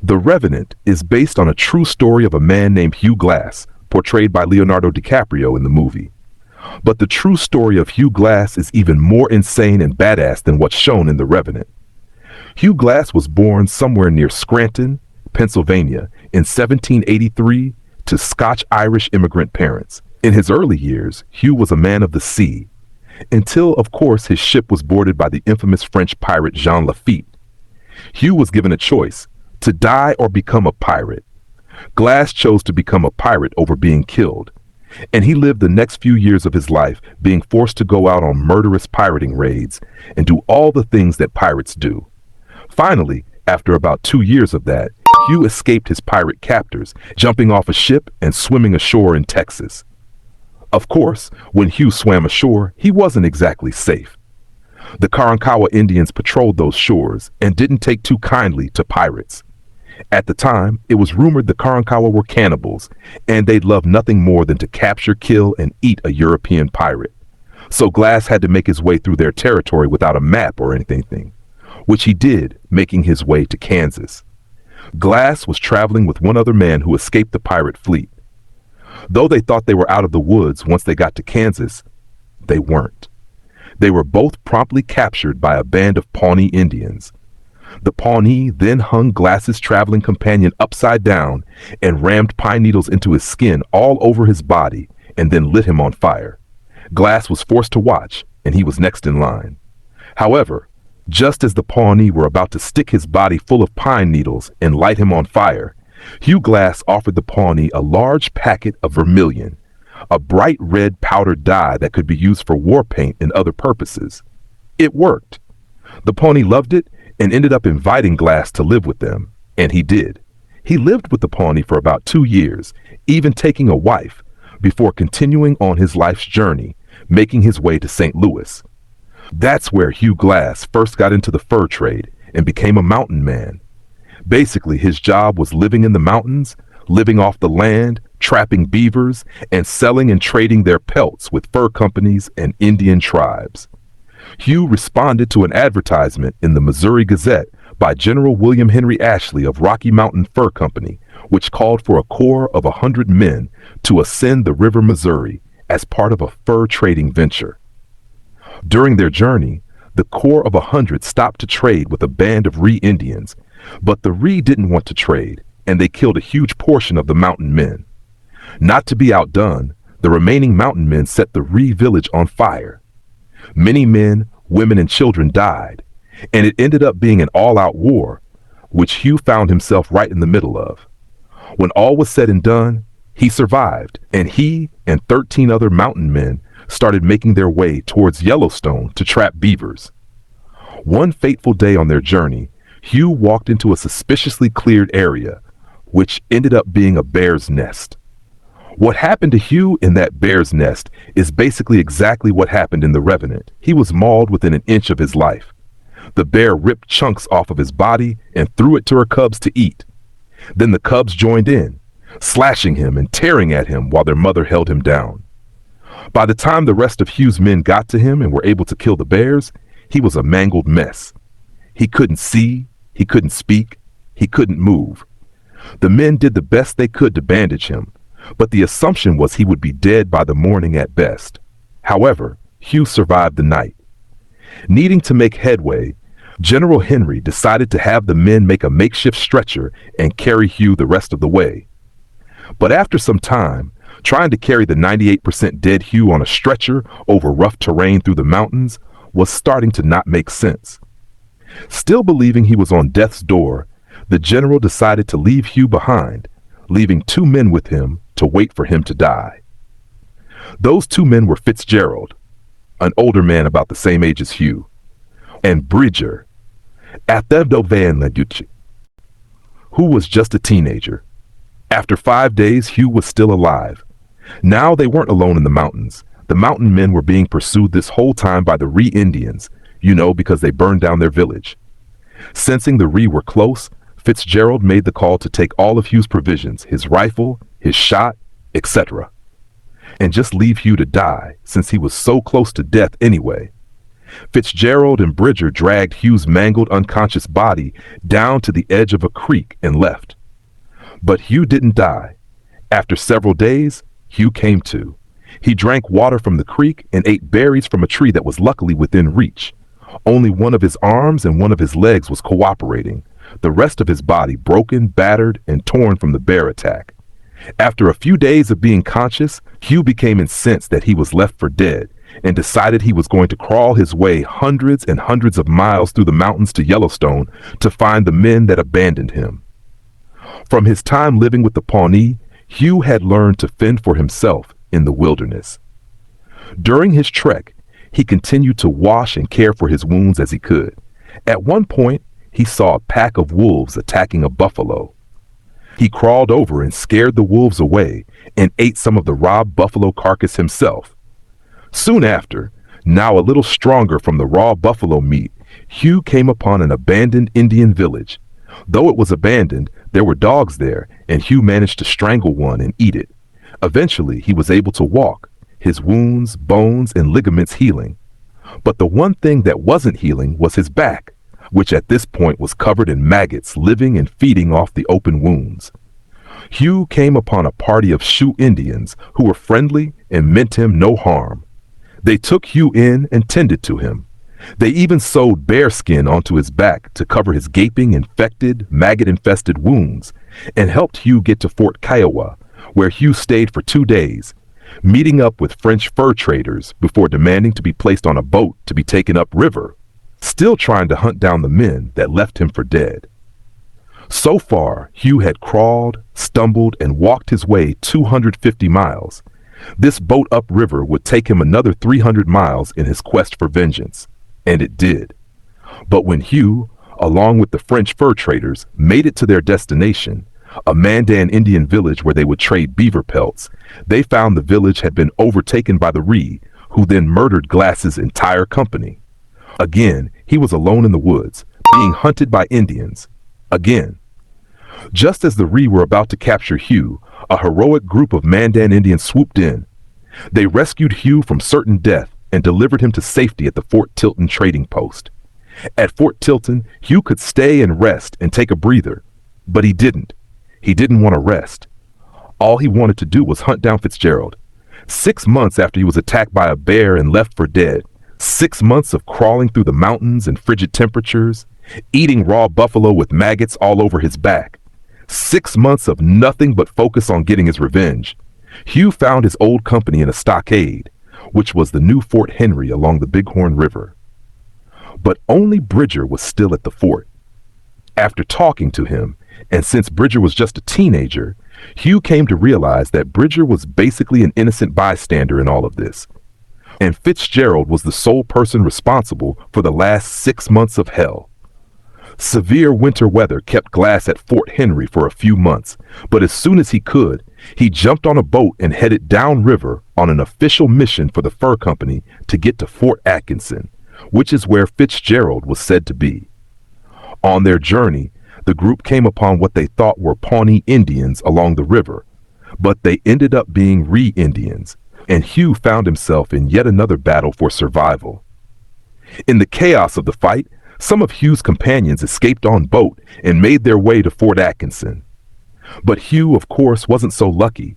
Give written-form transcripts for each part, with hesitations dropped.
The Revenant is based on a true story of a man named Hugh Glass, portrayed by Leonardo DiCaprio in the movie. But the true story of Hugh Glass is even more insane and badass than what's shown in The Revenant. Hugh Glass was born somewhere near Scranton, Pennsylvania in 1783 to Scotch-Irish immigrant parents. In his early years, Hugh was a man of the sea, until, of course, his ship was boarded by the infamous French pirate Jean Lafitte. Hugh was given a choice, to die or become a pirate. Glass chose to become a pirate over being killed, and he lived the next few years of his life being forced to go out on murderous pirating raids and do all the things that pirates do. Finally, after about 2 years of that, Hugh escaped his pirate captors, jumping off a ship and swimming ashore in Texas. Of course, when Hugh swam ashore, he wasn't exactly safe. The Karankawa Indians patrolled those shores and didn't take too kindly to pirates. At the time, it was rumored the Karankawa were cannibals, and they'd love nothing more than to capture, kill, and eat a European pirate. So Glass had to make his way through their territory without a map or anything, which he did, making his way to Kansas. Glass was traveling with one other man who escaped the pirate fleet. Though they thought they were out of the woods once they got to Kansas, they weren't. They were both promptly captured by a band of Pawnee Indians. The Pawnee then hung Glass's traveling companion upside down and rammed pine needles into his skin all over his body and then lit him on fire. Glass was forced to watch, and he was next in line. However, just as the Pawnee were about to stick his body full of pine needles and light him on fire, Hugh Glass offered the Pawnee a large packet of vermilion, a bright red powdered dye that could be used for war paint and other purposes. It worked. The Pawnee loved it and ended up inviting Glass to live with them, and he did. He lived with the Pawnee for about 2 years, even taking a wife, before continuing on his life's journey, making his way to St. Louis. That's where Hugh Glass first got into the fur trade and became a mountain man. Basically, his job was living in the mountains, living off the land, trapping beavers, and selling and trading their pelts with fur companies and Indian tribes. Hugh responded to an advertisement in the Missouri Gazette by General William Henry Ashley of Rocky Mountain Fur Company, which called for a corps of 100 men to ascend the River Missouri as part of a fur trading venture. During their journey, the corps of 100 stopped to trade with a band of Ree Indians, but the Ree didn't want to trade, and they killed a huge portion of the mountain men. Not to be outdone, the remaining mountain men set the Ree village on fire. Many men, women, and children died, and it ended up being an all-out war, which Hugh found himself right in the middle of. When all was said and done, he survived, and he and 13 other mountain men started making their way towards Yellowstone to trap beavers. One fateful day on their journey, Hugh walked into a suspiciously cleared area, which ended up being a bear's nest. What happened to Hugh in that bear's nest is basically exactly what happened in The Revenant. He was mauled within an inch of his life. The bear ripped chunks off of his body and threw it to her cubs to eat. Then the cubs joined in, slashing him and tearing at him while their mother held him down. By the time the rest of Hugh's men got to him and were able to kill the bears, he was a mangled mess. He couldn't see, he couldn't speak, he couldn't move. The men did the best they could to bandage him, but the assumption was he would be dead by the morning at best. However, Hugh survived the night. Needing to make headway, General Henry decided to have the men make a makeshift stretcher and carry Hugh the rest of the way. But after some time, trying to carry the 98% dead Hugh on a stretcher over rough terrain through the mountains was starting to not make sense. Still believing he was on death's door, the general decided to leave Hugh behind, leaving 2 men with him to wait for him to die. Those 2 men were Fitzgerald, an older man about the same age as Hugh, and Bridger, who was just a teenager. After 5 days, Hugh was still alive. Now they weren't alone in the mountains. The mountain men were being pursued this whole time by the Ree Indians, because they burned down their village. Sensing the Ree were close, Fitzgerald made the call to take all of Hugh's provisions, his rifle, his shot, etc., and just leave Hugh to die since he was so close to death anyway. Fitzgerald and Bridger dragged Hugh's mangled, unconscious body down to the edge of a creek and left. But Hugh didn't die. After several days, Hugh came to. He drank water from the creek and ate berries from a tree that was luckily within reach. Only one of his arms and one of his legs was cooperating, the rest of his body broken, battered, and torn from the bear attack. After a few days of being conscious, Hugh became incensed that he was left for dead and decided he was going to crawl his way hundreds and hundreds of miles through the mountains to Yellowstone to find the men that abandoned him. From his time living with the Pawnee, Hugh had learned to fend for himself in the wilderness. During his trek, he continued to wash and care for his wounds as he could. At one point, he saw a pack of wolves attacking a buffalo. He crawled over and scared the wolves away and ate some of the robbed buffalo carcass himself. Soon after, now a little stronger from the raw buffalo meat, Hugh came upon an abandoned Indian village. Though it was abandoned, there were dogs there, and Hugh managed to strangle one and eat it. Eventually, he was able to walk, his wounds, bones, and ligaments healing. But the one thing that wasn't healing was his back, which at this point was covered in maggots living and feeding off the open wounds. Hugh came upon a party of Sioux Indians who were friendly and meant him no harm. They took Hugh in and tended to him. They even sewed bearskin onto his back to cover his gaping, infected, maggot-infested wounds, and helped Hugh get to Fort Kiowa, where Hugh stayed for 2 days, meeting up with French fur traders before demanding to be placed on a boat to be taken upriver, still trying to hunt down the men that left him for dead. So far, Hugh had crawled, stumbled, and walked his way 250 miles. This boat upriver would take him another 300 miles in his quest for vengeance. And it did. But when Hugh, along with the French fur traders, made it to their destination, a Mandan Indian village where they would trade beaver pelts, they found the village had been overtaken by the Ree, who then murdered Glass's entire company. Again, he was alone in the woods, being hunted by Indians. Again. Just as the Ree were about to capture Hugh, a heroic group of Mandan Indians swooped in. They rescued Hugh from certain death and delivered him to safety at the Fort Tilton trading post. At Fort Tilton, Hugh could stay and rest and take a breather, but he didn't. He didn't want to rest. All he wanted to do was hunt down Fitzgerald. 6 months after he was attacked by a bear and left for dead, 6 months of crawling through the mountains in frigid temperatures, eating raw buffalo with maggots all over his back, 6 months of nothing but focus on getting his revenge, Hugh found his old company in a stockade, which was the new Fort Henry along the Bighorn River. But only Bridger was still at the fort. After talking to him, and since Bridger was just a teenager, Hugh came to realize that Bridger was basically an innocent bystander in all of this. And Fitzgerald was the sole person responsible for the last 6 months of hell. Severe winter weather kept Glass at Fort Henry for a few months, but as soon as he could, he jumped on a boat and headed downriver on an official mission for the fur company to get to Fort Atkinson, which is where Fitzgerald was said to be. On their journey, the group came upon what they thought were Pawnee Indians along the river, but they ended up being Ree Indians, and Hugh found himself in yet another battle for survival. In the chaos of the fight, some of Hugh's companions escaped on boat and made their way to Fort Atkinson. But Hugh, of course, wasn't so lucky.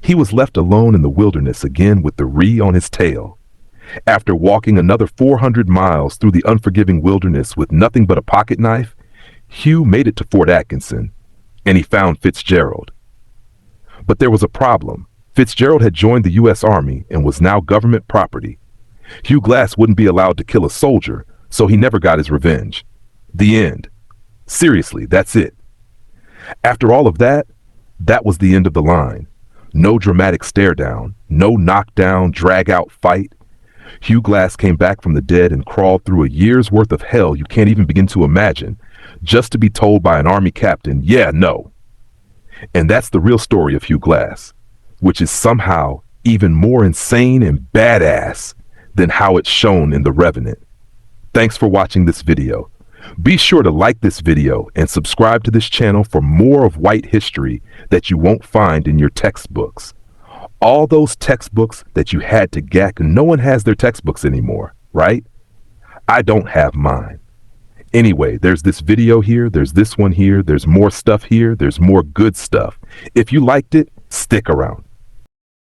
He was left alone in the wilderness again with the Ree on his tail. After walking another 400 miles through the unforgiving wilderness with nothing but a pocket knife, Hugh made it to Fort Atkinson, and he found Fitzgerald. But there was a problem. Fitzgerald had joined the U.S. Army and was now government property. Hugh Glass wouldn't be allowed to kill a soldier, so he never got his revenge. The end. Seriously, that's it. After all of that, that was the end of the line. No dramatic stare down, no knockdown, drag-out fight. Hugh Glass came back from the dead and crawled through a year's worth of hell you can't even begin to imagine, just to be told by an army captain, yeah, no. And that's the real story of Hugh Glass, which is somehow even more insane and badass than how it's shown in The Revenant. Thanks for watching this video. Be sure to like this video and subscribe to this channel for more of white history that you won't find in your textbooks. All those textbooks that you had to get, no one has their textbooks anymore, right? I don't have mine. Anyway, there's this video here, there's this one here, there's more stuff here, there's more good stuff. If you liked it, stick around.